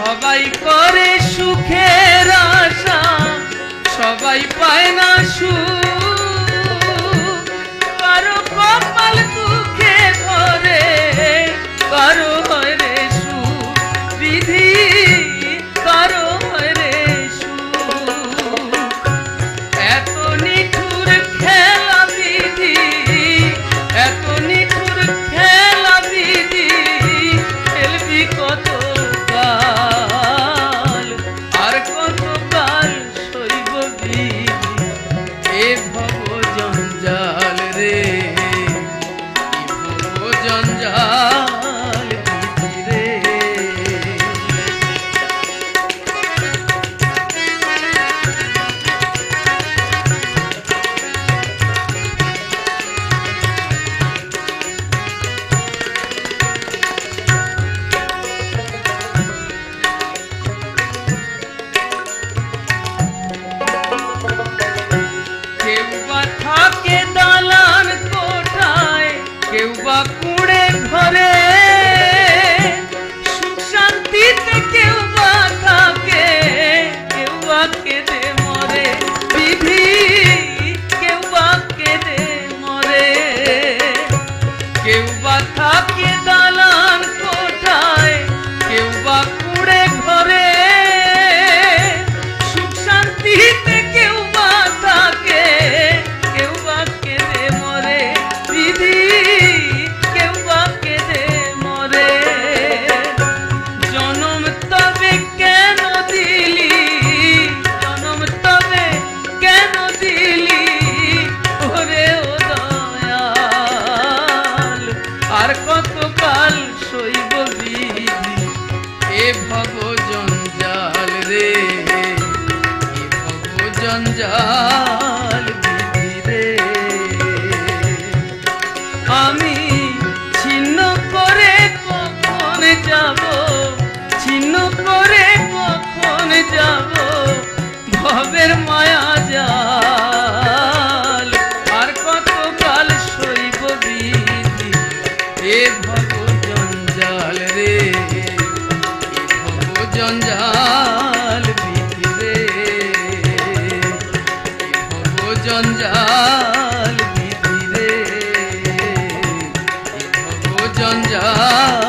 সবাই করে সুখের আশা, সবাই পায় না সুখ। কারো কপাল দুঃখে ভরে, কারো হয় রে সুখ বিধি, কারো হয় রে সুখ। এত নিঠুর খেলা বিধি, এত নিঠুর খেলা বিধি, খেলবি কত কাল, আর কত কাল সইব বিধি। এ ভব জঞ্জাল রে, এ ভব জঞ্জাল বিধি রে। কেউ বা থাকে দালান কোঠায়, কেউ বা কুড়ে ঘরে, সুখ শান্তিতে কেউ বা থাকে, কেউ বা কেঁদে মরে বিধি, কেউ বা কেঁদে মরে। কেউ বা থাকে দালান কোঠায়, কেউ বা কুড়ে ঘরে, সুখ শান্তিতে কেউ বা থাকে, কেউ বা কেঁদে মরে বিধি, কেউ বা কেঁদে মরে। জনম তবে কেন দিলি, জনম তবে কেন দিলি, ওরে ও দয়াল, আর কত কাল সইব বিধি। এ ভব জঞ্জাল রে, এ ভব জঞ্জাল বিধি রে। আমি ছিন্ন করে কখন যাব, ছিন্ন করে কখন যাব ভবের মায়া জাল, আর কত কাল সইব বিধি। এ ভব জঞ্জাল রে, এ ভব জঞ্জাল বিধি রে, এ ভব জঞ্জাল বিধি রে, এ ভব জঞ্জাল।